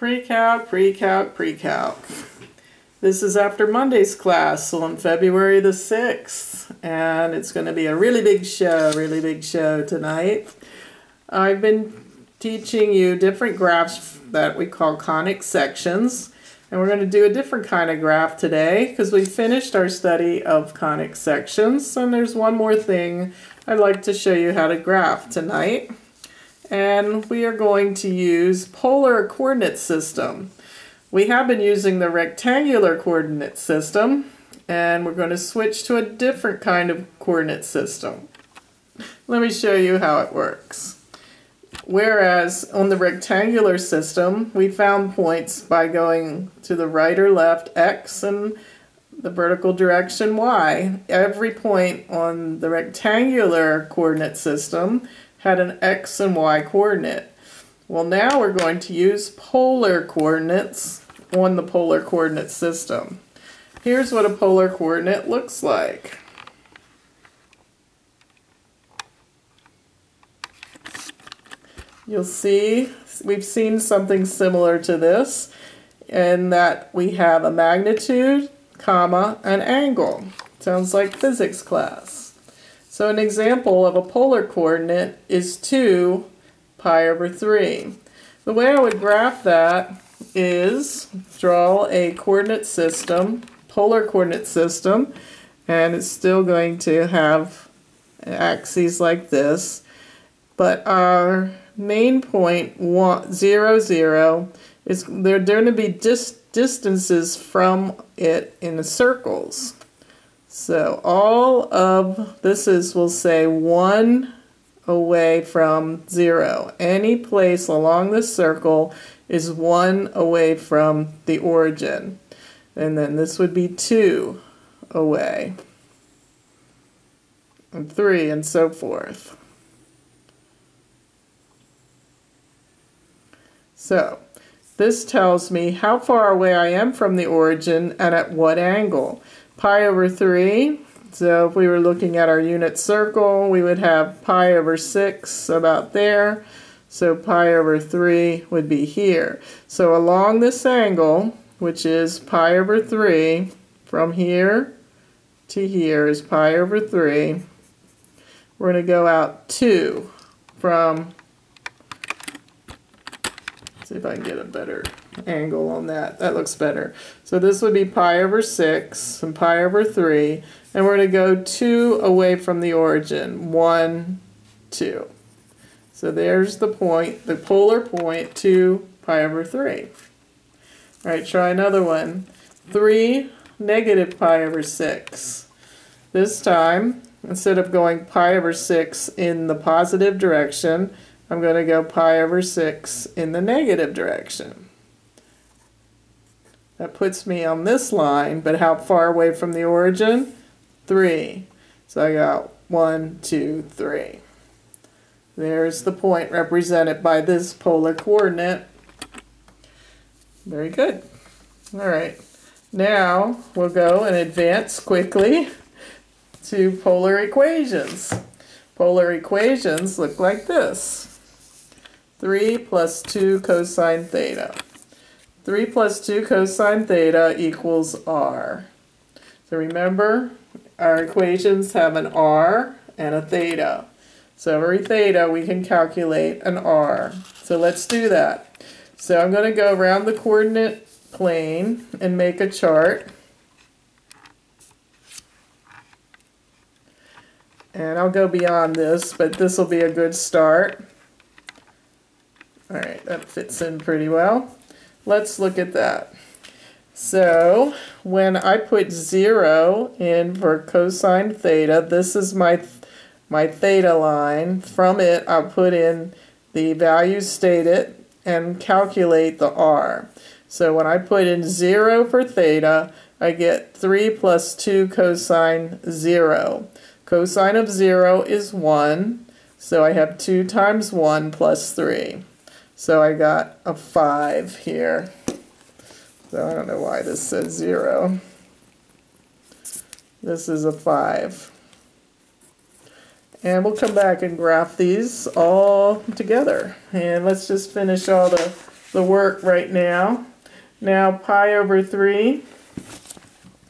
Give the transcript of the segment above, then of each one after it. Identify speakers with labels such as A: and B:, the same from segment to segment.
A: PreCalc, PreCalc, PreCalc. This is after Monday's class on February the 6th, and it's going to be a really big show tonight. I've been teaching you different graphs that we call conic sections, and we're going to do a different kind of graph today because we finished our study of conic sections, and there's one more thing I'd like to show you how to graph tonight. And we are going to use polar coordinate system. We have been using the rectangular coordinate system, and we're going to switch to a different kind of coordinate system. Let me show you how it works. Whereas on the rectangular system, we found points by going to the right or left x and the vertical direction y. Every point on the rectangular coordinate system had an x and y coordinate. Well, now we're going to use polar coordinates on the polar coordinate system. Here's what a polar coordinate looks like. You'll see we've seen something similar to this in that we have a magnitude, comma, an angle. Sounds like physics class. So an example of a polar coordinate is 2 pi over 3. The way I would graph that is draw a coordinate system, polar coordinate system, and it's still going to have axes like this, but our main point 0, 0 is there are going to be distances from it in the circles. So all of this is, we'll say, 1 away from 0. Any place along this circle is 1 away from the origin. And then this would be 2 away, and 3, and so forth. So this tells me how far away I am from the origin and at what angle. Pi over 3, so if we were looking at our unit circle, we would have pi over 6 about there. So pi over 3 would be here. So along this angle, which is pi over 3, from here to here is pi over 3. We're going to go out 2 from, let's see if I can get a better angle on that. That looks better. So this would be pi over 6 and pi over 3, and we're going to go 2 away from the origin. 1, 2. So there's the point, the polar point, 2 pi over 3. All right, try another one. 3 negative pi over 6. This time, instead of going pi over 6 in the positive direction, I'm going to go pi over 6 in the negative direction. That puts me on this line, but how far away from the origin? 3. So I got 1, 2, 3. There's the point represented by this polar coordinate. Very good. All right. Now we'll go and advance quickly to polar equations. Polar equations look like this. 3 plus 2 cosine theta. 3 plus 2 cosine theta equals r. So remember, our equations have an r and a theta. So every theta we can calculate an r. So let's do that. So I'm going to go around the coordinate plane and make a chart. And I'll go beyond this, but this will be a good start. All right, that fits in pretty well. Let's look at that. So when I put 0 in for cosine theta, this is my theta line. From it, I'll put in the values stated and calculate the r. So when I put in 0 for theta, I get 3 plus 2 cosine 0. Cosine of 0 is 1, so I have 2 times 1 plus 3. So I got a 5 here. So I don't know why this says 0. This is a 5. And we'll come back and graph these all together. And let's just finish all the the work right now. Now pi over 3,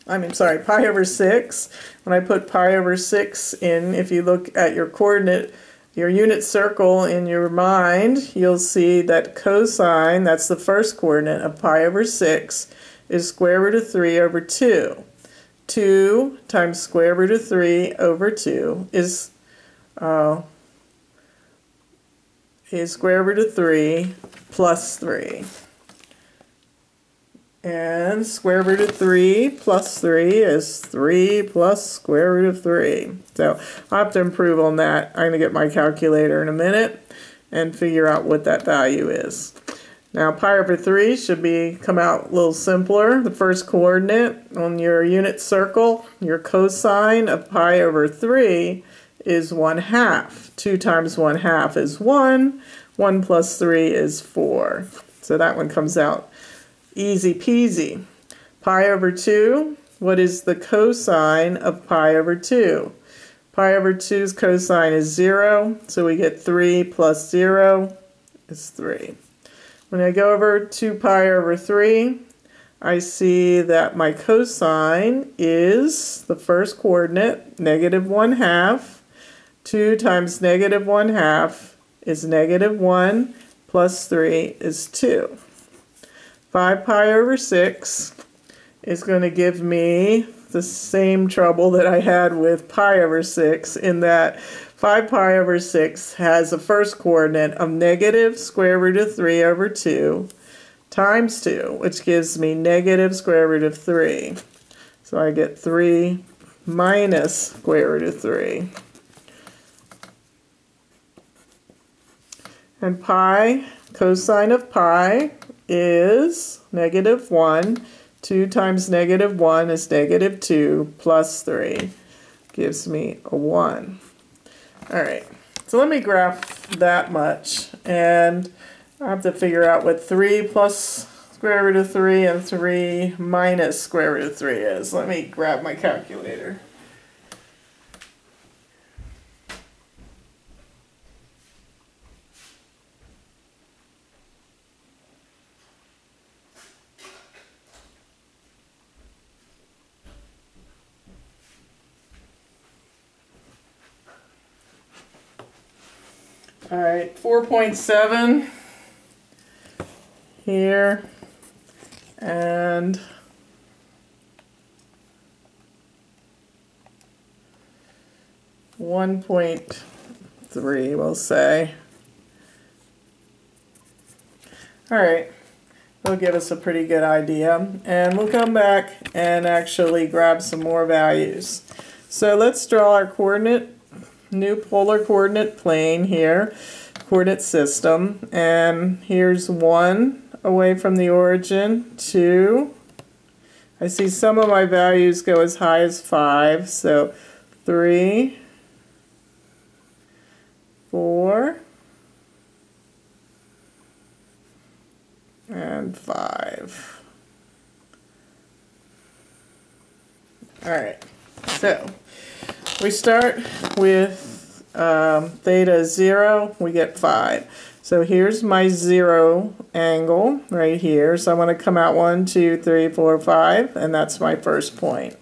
A: pi over 6. When I put pi over 6 in, if you look at your coordinate, your unit circle in your mind, you'll see that cosine, that's the first coordinate of pi over 6, is square root of 3 over 2. 2 times square root of 3 over 2 is square root of 3 plus 3. And square root of 3 plus 3 is 3 plus square root of 3. So I'll have to improve on that. I'm going to get my calculator in a minute and figure out what that value is. Now pi over 3 should come out a little simpler. The first coordinate on your unit circle, your cosine of pi over 3 is 1/2. 2 times 1/2 is 1. 1 plus 3 is 4. So that one comes out easy peasy. Pi over 2, what is the cosine of pi over 2? Pi over 2's cosine is 0, so we get 3 plus 0 is 3. When I go over to pi over 3, I see that my cosine is the first coordinate, negative 1/2. 2 times negative 1/2 is negative 1, plus 3 is 2. 5 pi over 6 is going to give me the same trouble that I had with pi over 6, in that 5 pi over 6 has a first coordinate of negative square root of 3 over 2 times 2, which gives me negative square root of 3. So I get 3 minus square root of 3. And pi, cosine of pi, is negative 1. 2 times negative 1 is negative 2 plus 3. Gives me a 1. Alright, so let me graph that much. And I have to figure out what 3 plus square root of 3 and 3 minus square root of 3 is. Let me grab my calculator. All right, 4.7 here, and 1.3, we'll say. All right, it'll give us a pretty good idea, and we'll come back and actually grab some more values. So let's draw our new polar coordinate plane here, coordinate system, and here's 1 away from the origin, 2. I see some of my values go as high as 5, so 3, 4, and 5. Alright, so we start with theta 0, we get 5. So here's my 0 angle right here. So I'm going to come out 1, 2, 3, 4, 5, and that's my first point.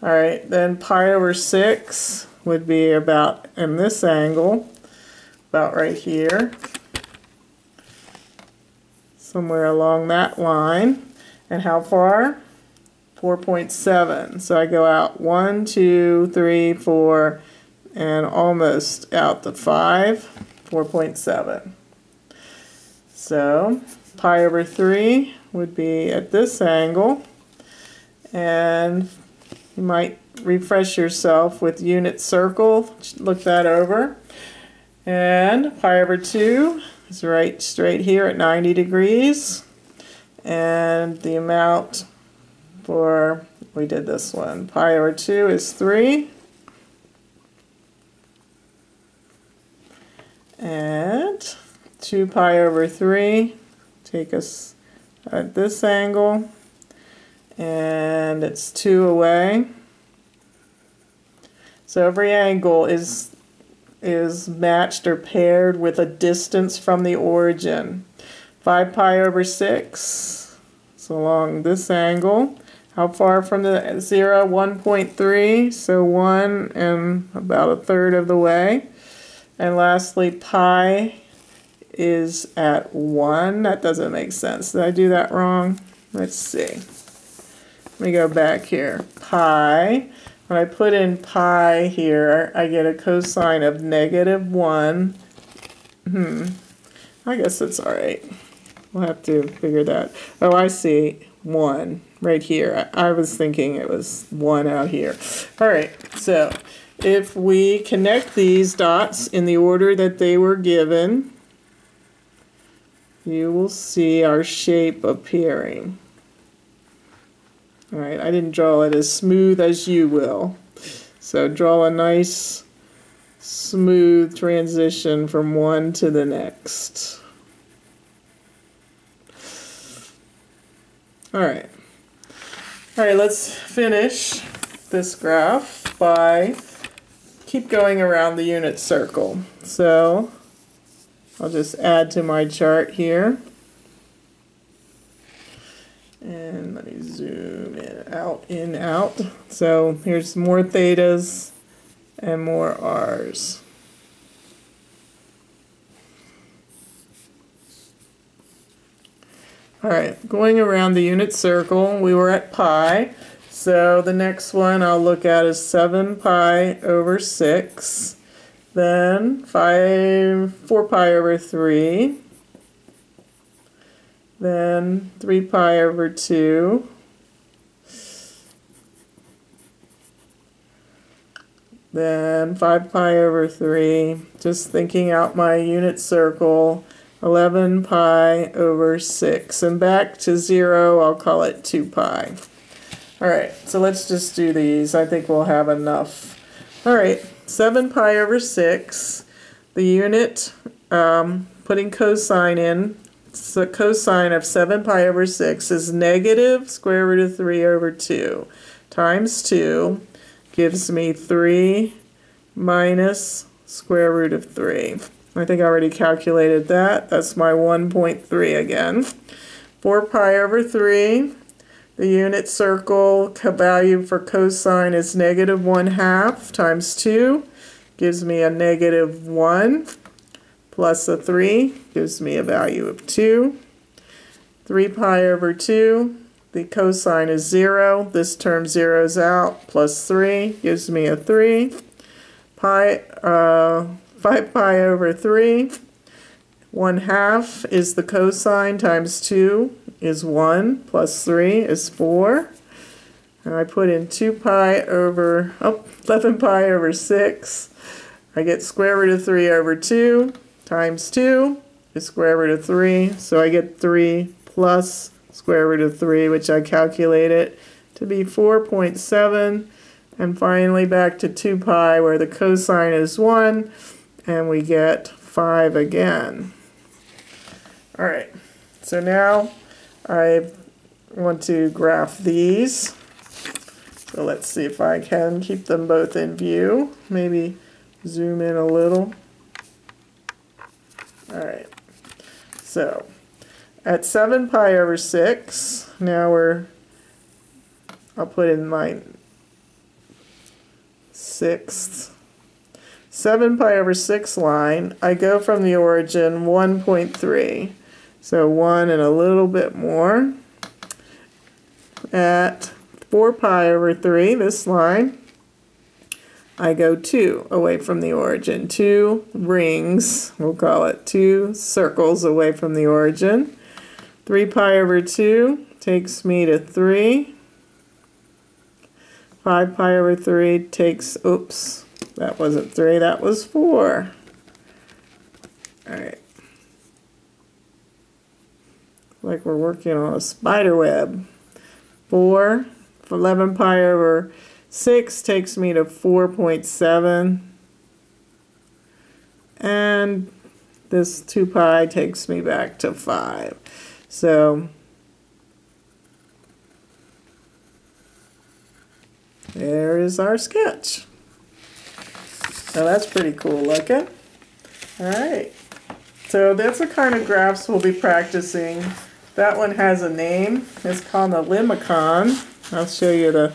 A: Alright, then pi over 6 would be about in this angle, about right here, somewhere along that line. And how far? 4.7. So I go out 1, 2, 3, 4, and almost out to 5, 4.7. So pi over 3 would be at this angle, and you might refresh yourself with unit circle, look that over, and pi over 2 is right straight here at 90 degrees, and the amount for, we did this one, pi over 2 is 3, and 2 pi over 3 take us at this angle, and it's 2 away. So every angle is matched or paired with a distance from the origin. 5 pi over 6. So along this angle. How far from the 0? 1.3. So 1 and about 1/3 of the way. And lastly, pi is at 1. That doesn't make sense. Did I do that wrong? Let's see. Let me go back here. Pi. When I put in pi here, I get a cosine of -1. I guess that's all right. We'll have to figure that. Oh, I see. 1 right here. I was thinking it was 1 out here. All right, so if we connect these dots in the order that they were given, you will see our shape appearing. All right, I didn't draw it as smooth as you will. So draw a nice smooth transition from one to the next. All right, let's finish this graph by keep going around the unit circle. So I'll just add to my chart here. And let me zoom in, out. So here's more thetas and more r's. All right, going around the unit circle, we were at pi. So the next one I'll look at is 7 pi over 6. Then 4 pi over 3. Then 3 pi over 2. Then 5 pi over 3. Just thinking out my unit circle. 11 pi over 6. And back to 0, I'll call it 2 pi. All right, so let's just do these. I think we'll have enough. All right, 7 pi over 6. The unit, putting cosine in, so cosine of 7 pi over 6 is negative square root of 3 over 2 times 2 gives me 3 minus square root of 3. I think I already calculated that. That's my 1.3 again. 4 pi over 3. The unit circle value for cosine is -1/2 times 2 gives me a -1 plus a 3 gives me a value of 2. 3 pi over 2. The cosine is 0. This term zeroes out. Plus 3 gives me a 3. 5 pi over 3. 1/2 is the cosine times 2 is 1 plus 3 is 4. And I put in 2 pi over 11 pi over 6. I get square root of 3 over 2 times 2 is square root of 3. So I get 3 plus square root of 3, which I calculated to be 4.7. And finally back to 2 pi where the cosine is 1 and we get 5 again. All right, so now I want to graph these. So let's see if I can keep them both in view. Maybe zoom in a little. All right, so at 7 pi over 6, now I'll put in my 6th. 7 pi over 6 line, I go from the origin 1.3. So 1 and a little bit more. At 4 pi over 3, this line, I go 2 away from the origin. 2 rings, we'll call it 2 circles away from the origin. 3 pi over 2 takes me to 3. 5 pi over 3 takes, oops, that wasn't 3, that was 4. All right. Like we're working on a spider web. 4, 11 pi over 6 takes me to 4.7. And this 2 pi takes me back to 5. So there is our sketch. So that's pretty cool looking. All right. So that's the kind of graphs we'll be practicing. That one has a name. It's called a limicon. I'll show you the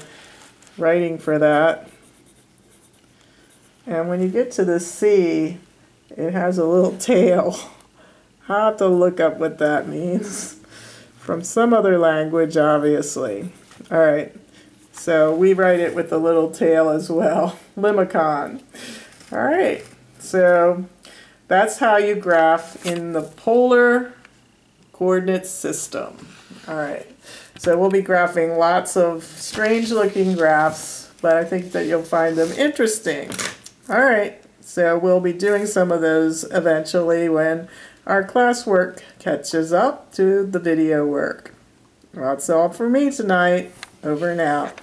A: writing for that. And when you get to the C, it has a little tail. I'll have to look up what that means. From some other language, obviously. All right, so we write it with a little tail as well. Limicon. All right, so that's how you graph in the polar coordinate system. All right, so we'll be graphing lots of strange looking graphs, but I think that you'll find them interesting. All right, so we'll be doing some of those eventually when our classwork catches up to the video work. Well, that's all for me tonight. Over and out.